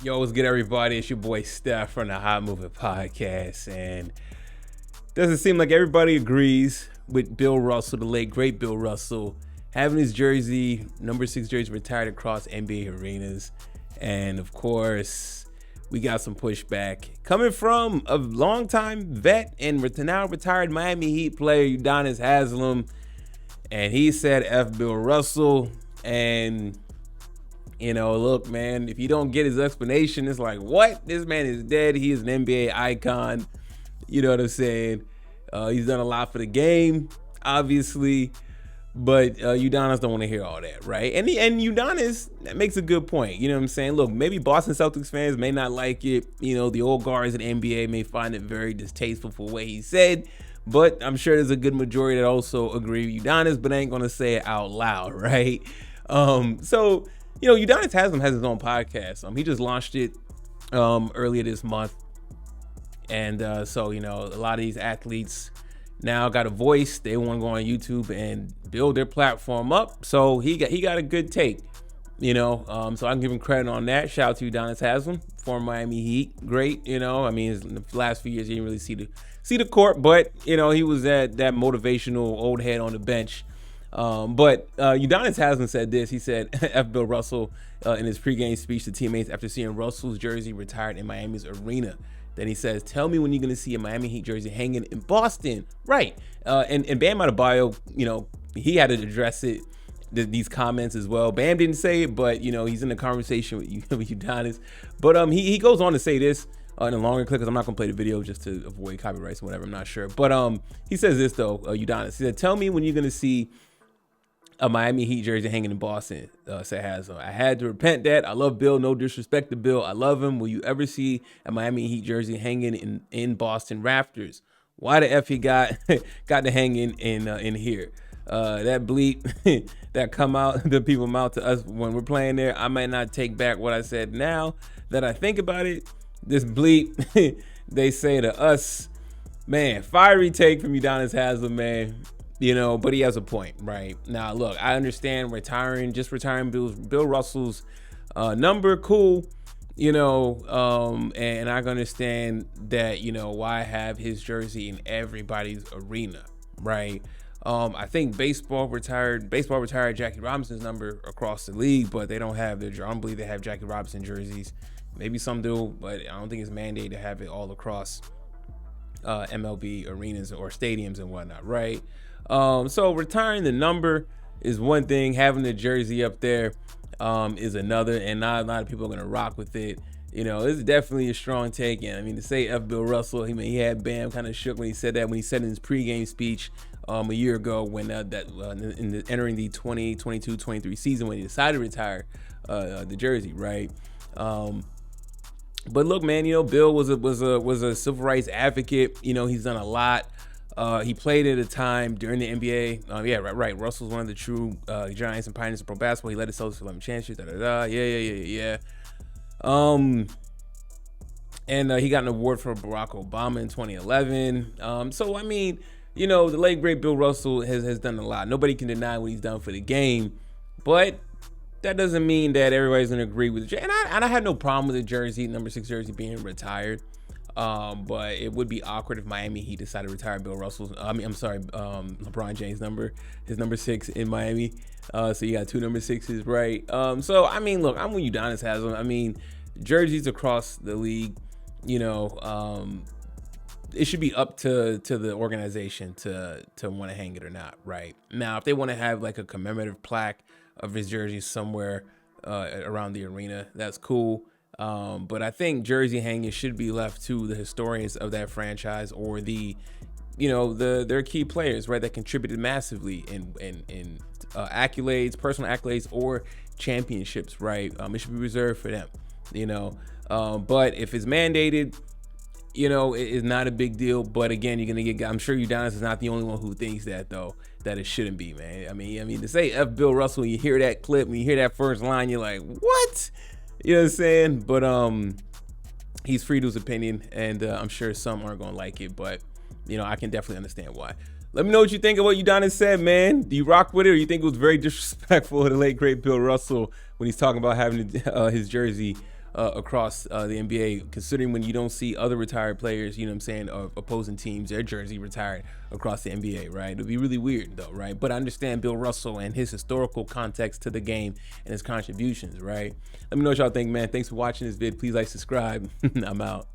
Yo, what's good, everybody? It's your boy Steph from the Hot Moving Podcast, and doesn't seem like everybody agrees with Bill Russell, the late great Bill Russell, having his jersey, number 6 jersey, retired across NBA arenas. And of course, we got some pushback coming from a longtime vet and now retired Miami Heat player Udonis Haslem, and he said F Bill Russell. And look, man, if you don't get his explanation, it's like, what? This man is dead. He is an NBA icon. You know what I'm saying? He's done a lot for the game, obviously, but Udonis don't want to hear all that, right? And Udonis makes a good point. You know what I'm saying? Look, maybe Boston Celtics fans may not like it. The old guards in the NBA may find it very distasteful for what he said, but I'm sure there's a good majority that also agree with Udonis, but ain't gonna say it out loud, right? Udonis Haslem has his own podcast. He just launched it earlier this month. And a lot of these athletes now got a voice. They want to go on YouTube and build their platform up. So he got a good take, so I can give him credit on that. Shout out to Udonis Haslem, former Miami Heat. Great, in the last few years, he didn't really see the court, but, he was that motivational old head on the bench. But Udonis Haslem said this. He said, F Bill Russell in his pregame speech to teammates after seeing Russell's jersey retired in Miami's arena. Then he says, tell me when you're going to see a Miami Heat jersey hanging in Boston. Right. And Bam Adebayo, he had to address it, these comments as well. Bam didn't say it, but, he's in the conversation with Udonis. But he goes on to say this in a longer clip, because I'm not going to play the video just to avoid copyrights or whatever. I'm not sure. But he says this, though, Udonis. He said, tell me when you're going to see a Miami Heat jersey hanging in Boston, said Haslem. I had to repent that. I love Bill. No disrespect to Bill. I love him. Will you ever see a Miami Heat jersey hanging in Boston rafters? Why the F he got to hang in here? That bleep that come out, the people mouth to us when we're playing there. I might not take back what I said now that I think about it. This bleep they say to us, man, fiery take from Udonis Haslem, man. But he has a point, right? Now, look, I understand retiring Bill Russell's number, cool, and I can understand that, why have his jersey in everybody's arena, right? I think baseball retired Jackie Robinson's number across the league, but they don't have I don't believe they have Jackie Robinson jerseys. Maybe some do, but I don't think it's mandated to have it all across MLB arenas or stadiums and whatnot, right? So retiring the number is one thing. Having the jersey up there is another, and not a lot of people are going to rock with it. It's definitely a strong take. And to say F Bill Russell, he had Bam kind of shook when he said that, when he said in his pregame speech a year ago when entering the 2022-23 season, when he decided to retire the jersey, right? But look, man, Bill was a civil rights advocate. He's done a lot. He played at a time during the NBA. Right. Russell's one of the true giants and pioneers of pro basketball. He led the Celtics to 11 championships. Yeah. And he got an award from Barack Obama in 2011. The late great Bill Russell has done a lot. Nobody can deny what he's done for the game, but that doesn't mean that everybody's gonna agree with it. And I had no problem with the jersey, number 6 jersey, being retired. But it would be awkward if Miami Heat decided to retire Bill Russell's. LeBron James' his number 6 in Miami. So you got 2 number 6s, right? Look, I'm with Udonis Haslem. Jerseys across the league, it should be up to the organization to want to hang it or not, right? Now, if they want to have like a commemorative plaque of his jersey somewhere around the arena, that's cool. But I think jersey hanging should be left to the historians of that franchise, or their key players, right, that contributed massively in accolades, personal accolades, or championships, right? It should be reserved for them, But if it's mandated, it is not a big deal. But again, you're gonna get. I'm sure Udonis is not the only one who thinks that, though, that it shouldn't be, man. To say F Bill Russell, when you hear that clip, when you hear that first line, you're like, what? You know what I'm saying? But he's free to his opinion, and I'm sure some aren't gonna like it, but I can definitely understand why. Let me know what you think of what Udonis said, man. Do you rock with it, or you think it was very disrespectful of the late great Bill Russell when he's talking about having his jersey across the NBA, considering when you don't see other retired players, you know what I'm saying, of opposing teams, their jersey retired across the NBA, right? It'd be really weird though, right? But I understand Bill Russell and his historical context to the game and his contributions, right? Let me know what y'all think, man. Thanks for watching this vid. Please like, subscribe. I'm out.